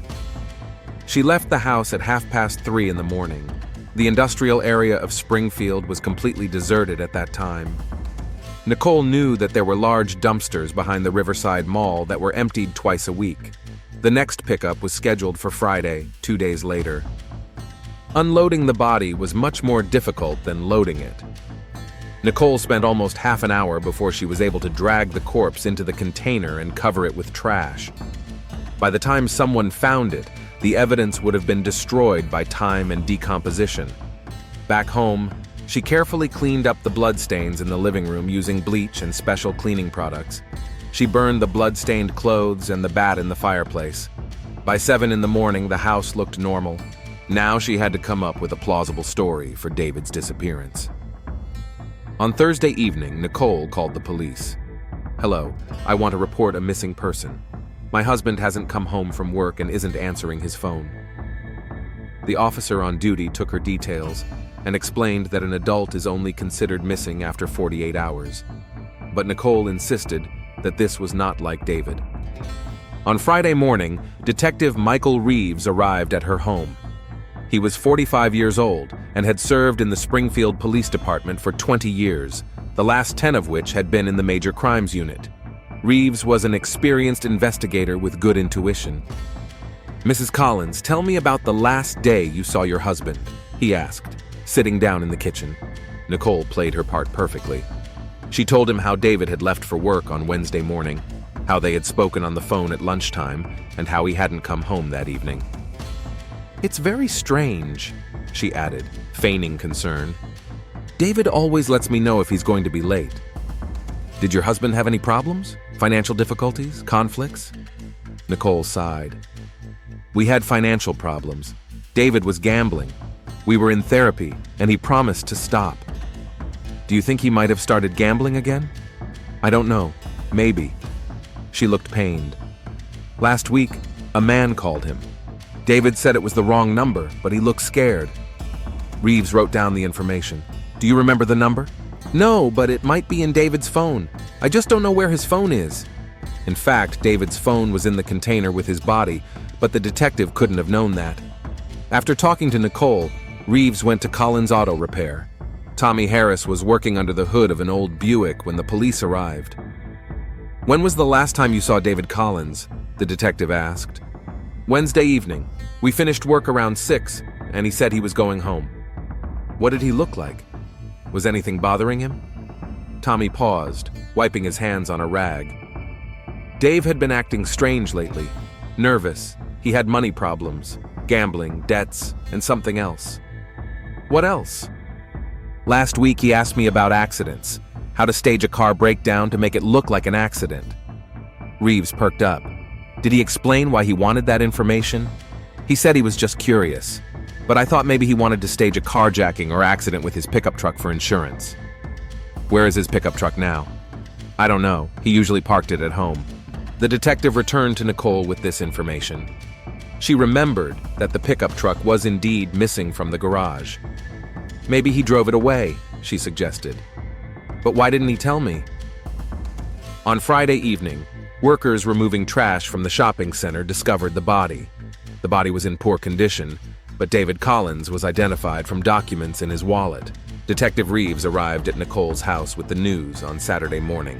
She left the house at 3:30 in the morning. The industrial area of Springfield was completely deserted at that time. Nicole knew that there were large dumpsters behind the Riverside Mall that were emptied twice a week. The next pickup was scheduled for Friday, 2 days later. Unloading the body was much more difficult than loading it. Nicole spent almost half an hour before she was able to drag the corpse into the container and cover it with trash. By the time someone found it, the evidence would have been destroyed by time and decomposition. Back home, she carefully cleaned up the bloodstains in the living room using bleach and special cleaning products. She burned the blood-stained clothes and the bat in the fireplace. By 7 in the morning, the house looked normal. Now she had to come up with a plausible story for David's disappearance. On Thursday evening, Nicole called the police. "Hello, I want to report a missing person. My husband hasn't come home from work and isn't answering his phone." The officer on duty took her details and explained that an adult is only considered missing after 48 hours. But Nicole insisted that this was not like David. On Friday morning, Detective Michael Reeves arrived at her home. He was 45 years old and had served in the Springfield Police Department for 20 years, the last 10 of which had been in the Major Crimes Unit. Reeves was an experienced investigator with good intuition. "Mrs. Collins, tell me about the last day you saw your husband," he asked. sitting down in the kitchen. Nicole played her part perfectly. She told him how David had left for work on Wednesday morning, how they had spoken on the phone at lunchtime, and how he hadn't come home that evening. "It's very strange," she added, feigning concern. "David always lets me know if he's going to be late." "Did your husband have any problems? Financial difficulties? Conflicts?" Nicole sighed. "We had financial problems. David was gambling. We were in therapy, and he promised to stop." "Do you think he might have started gambling again?" "I don't know. Maybe." She looked pained. "Last week, a man called him. David said it was the wrong number, but he looked scared." Reeves wrote down the information. "Do you remember the number?" "No, but it might be in David's phone. I just don't know where his phone is." In fact, David's phone was in the container with his body, but the detective couldn't have known that. After talking to Nicole, Reeves went to Collins Auto Repair. Tommy Harris was working under the hood of an old Buick when the police arrived. "When was the last time you saw David Collins?" the detective asked. "Wednesday evening. We finished work around 6, and he said he was going home." "What did he look like? Was anything bothering him?" Tommy paused, wiping his hands on a rag. "Dave had been acting strange lately. Nervous. He had money problems, gambling, debts, and something else." "What else?" "Last week he asked me about accidents, how to stage a car breakdown to make it look like an accident." Reeves perked up. "Did he explain why he wanted that information?" "He said he was just curious, but I thought maybe he wanted to stage a carjacking or accident with his pickup truck for insurance." "Where is his pickup truck now?" "I don't know. He usually parked it at home." The detective returned to Nicole with this information. She remembered that the pickup truck was indeed missing from the garage. "Maybe he drove it away," she suggested. "But why didn't he tell me?" On Friday evening, workers removing trash from the shopping center discovered the body. The body was in poor condition, but David Collins was identified from documents in his wallet. Detective Reeves arrived at Nicole's house with the news on Saturday morning.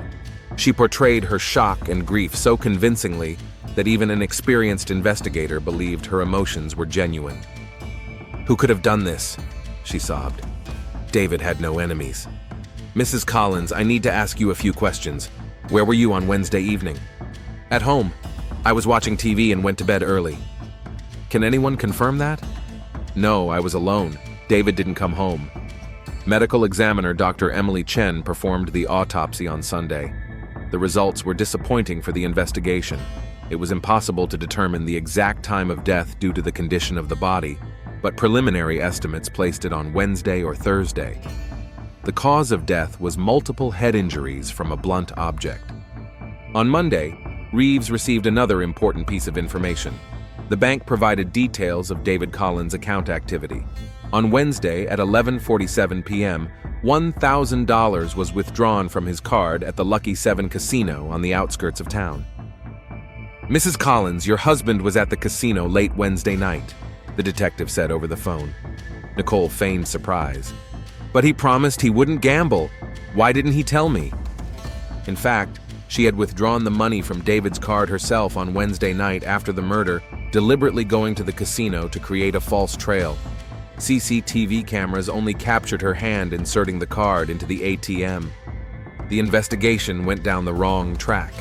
She portrayed her shock and grief so convincingly that even an experienced investigator believed her emotions were genuine. "Who could have done this?" she sobbed. "David had no enemies." "Mrs. Collins, I need to ask you a few questions. Where were you on Wednesday evening?" "At home. I was watching TV and went to bed early." "Can anyone confirm that?" "No, I was alone. David didn't come home." Medical examiner Dr. Emily Chen performed the autopsy on Sunday. The results were disappointing for the investigation. It was impossible to determine the exact time of death due to the condition of the body, but preliminary estimates placed it on Wednesday or Thursday. The cause of death was multiple head injuries from a blunt object. On Monday, Reeves received another important piece of information. The bank provided details of David Collins' account activity. On Wednesday at 11:47 p.m., $1,000 was withdrawn from his card at the Lucky 7 casino on the outskirts of town. "Mrs. Collins, your husband was at the casino late Wednesday night," the detective said over the phone. Nicole feigned surprise. "But he promised he wouldn't gamble. Why didn't he tell me?" In fact, she had withdrawn the money from David's card herself on Wednesday night after the murder, deliberately going to the casino to create a false trail. CCTV cameras only captured her hand inserting the card into the ATM. The investigation went down the wrong track.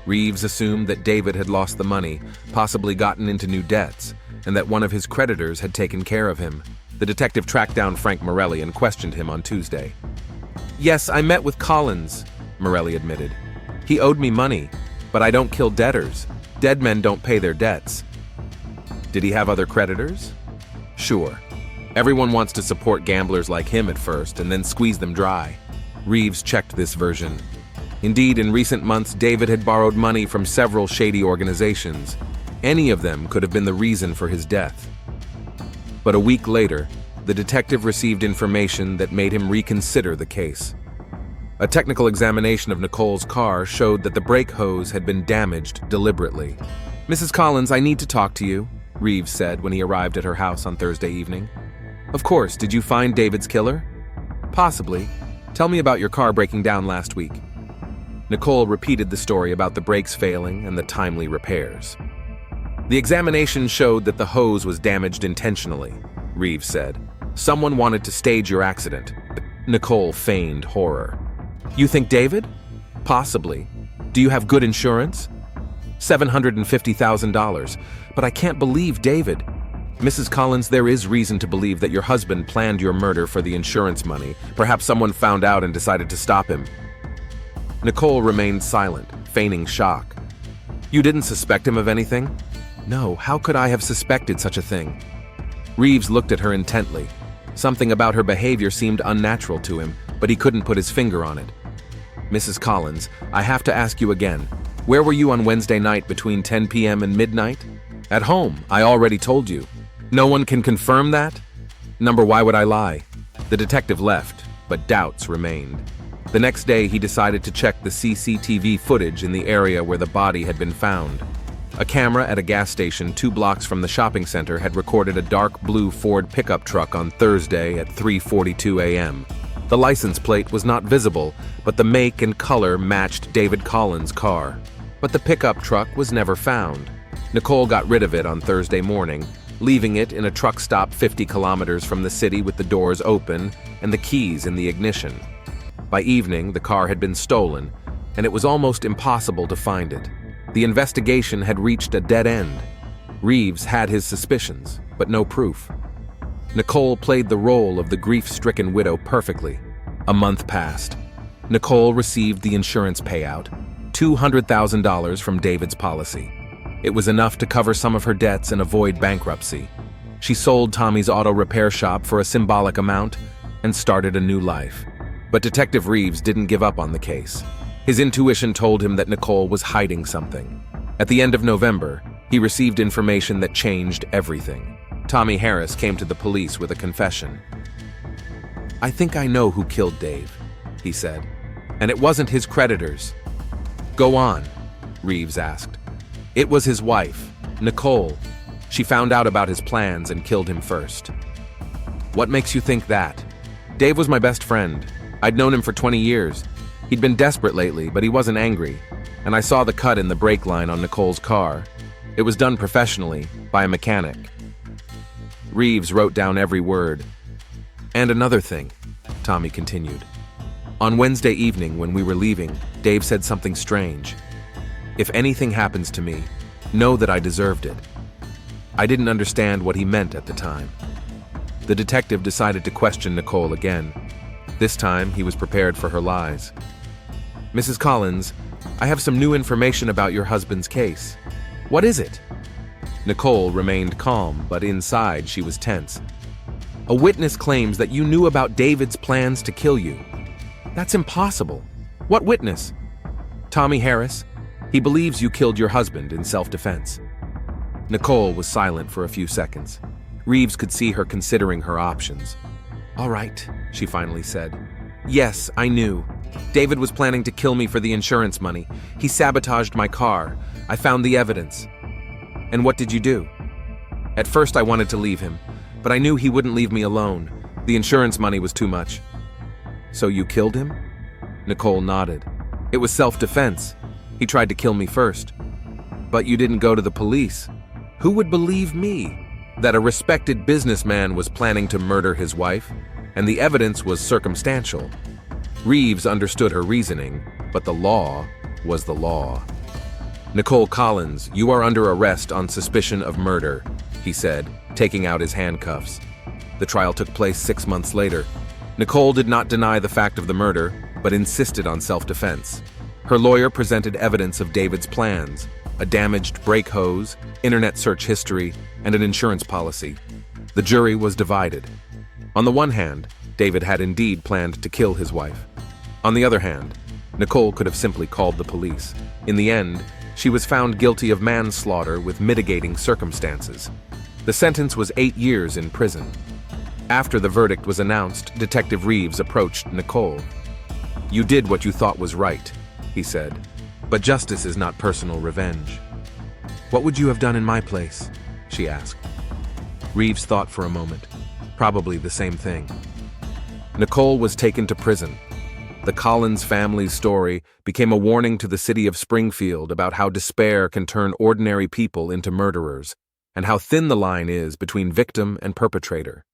Reeves assumed that David had lost the money, possibly gotten into new debts, and that one of his creditors had taken care of him. The detective tracked down Frank Morelli and questioned him on Tuesday. "Yes, I met with Collins," Morelli admitted. "He owed me money, but I don't kill debtors. Dead men don't pay their debts." "Did he have other creditors?" "Sure. Everyone wants to support gamblers like him at first and then squeeze them dry." Reeves checked this version. Indeed, in recent months, David had borrowed money from several shady organizations. Any of them could have been the reason for his death. But a week later, the detective received information that made him reconsider the case. A technical examination of Nicole's car showed that the brake hose had been damaged deliberately. "Mrs. Collins, I need to talk to you," Reeves said when he arrived at her house on Thursday evening. "Of course, did you find David's killer?" "Possibly. Tell me about your car breaking down last week." Nicole repeated the story about the brakes failing and the timely repairs. "The examination showed that the hose was damaged intentionally," Reeves said. Someone wanted to stage your accident. Nicole feigned horror. You think David? Possibly. Do you have good insurance? $750,000. But I can't believe David. Mrs. Collins, there is reason to believe that your husband planned your murder for the insurance money. Perhaps someone found out and decided to stop him. Nicole remained silent, feigning shock. You didn't suspect him of anything? No, how could I have suspected such a thing? Reeves looked at her intently. Something about her behavior seemed unnatural to him, but he couldn't put his finger on it. Mrs. Collins, I have to ask you again. Where were you on Wednesday night between 10 p.m. and midnight? At home, I already told you. No one can confirm that? Number, why would I lie? The detective left, but doubts remained. The next day, he decided to check the CCTV footage in the area where the body had been found. A camera at a gas station 2 blocks from the shopping center had recorded a dark blue Ford pickup truck on Thursday at 3:42 a.m. The license plate was not visible, but the make and color matched David Collins' car. But the pickup truck was never found. Nicole got rid of it on Thursday morning, leaving it in a truck stop 50 kilometers from the city with the doors open and the keys in the ignition. By evening, the car had been stolen, and it was almost impossible to find it. The investigation had reached a dead end. Reeves had his suspicions, but no proof. Nicole played the role of the grief-stricken widow perfectly. A month passed. Nicole received the insurance payout, $200,000 from David's policy. It was enough to cover some of her debts and avoid bankruptcy. She sold Tommy's auto repair shop for a symbolic amount and started a new life. But Detective Reeves didn't give up on the case. His intuition told him that Nicole was hiding something. At the end of November, he received information that changed everything. Tommy Harris came to the police with a confession. I think I know who killed Dave, he said. And it wasn't his creditors. Go on, Reeves asked. It was his wife, Nicole. She found out about his plans and killed him first. What makes you think that? Dave was my best friend. I'd known him for 20 years. He'd been desperate lately, but he wasn't angry. And I saw the cut in the brake line on Nicole's car. It was done professionally, by a mechanic. Reeves wrote down every word. And another thing, Tommy continued. On Wednesday evening, when we were leaving, Dave said something strange. If anything happens to me, know that I deserved it. I didn't understand what he meant at the time. The detective decided to question Nicole again. This time, he was prepared for her lies. Mrs. Collins, I have some new information about your husband's case. What is it? Nicole remained calm, but inside she was tense. A witness claims that you knew about David's plans to kill you. That's impossible. What witness? Tommy Harris. He believes you killed your husband in self-defense. Nicole was silent for a few seconds. Reeves could see her considering her options. All right, she finally said. Yes, I knew. David was planning to kill me for the insurance money. He sabotaged my car. I found the evidence. And what did you do? At first I wanted to leave him, but I knew he wouldn't leave me alone. The insurance money was too much. So you killed him? Nicole nodded. It was self-defense. He tried to kill me first. But you didn't go to the police. Who would believe me? That a respected businessman was planning to murder his wife, and the evidence was circumstantial. Reeves understood her reasoning, but the law was the law. Nicole Collins, you are under arrest on suspicion of murder, he said, taking out his handcuffs. The trial took place 6 months later. Nicole did not deny the fact of the murder, but insisted on self-defense. Her lawyer presented evidence of David's plans, a damaged brake hose, internet search history, and an insurance policy. The jury was divided. On the one hand, David had indeed planned to kill his wife. On the other hand, Nicole could have simply called the police. In the end, she was found guilty of manslaughter with mitigating circumstances. The sentence was 8 years in prison. After the verdict was announced, Detective Reeves approached Nicole. You did what you thought was right, he said, but justice is not personal revenge. What would you have done in my place? She asked. Reeves thought for a moment. Probably the same thing. Nicole was taken to prison. The Collins family's story became a warning to the city of Springfield about how despair can turn ordinary people into murderers, and how thin the line is between victim and perpetrator.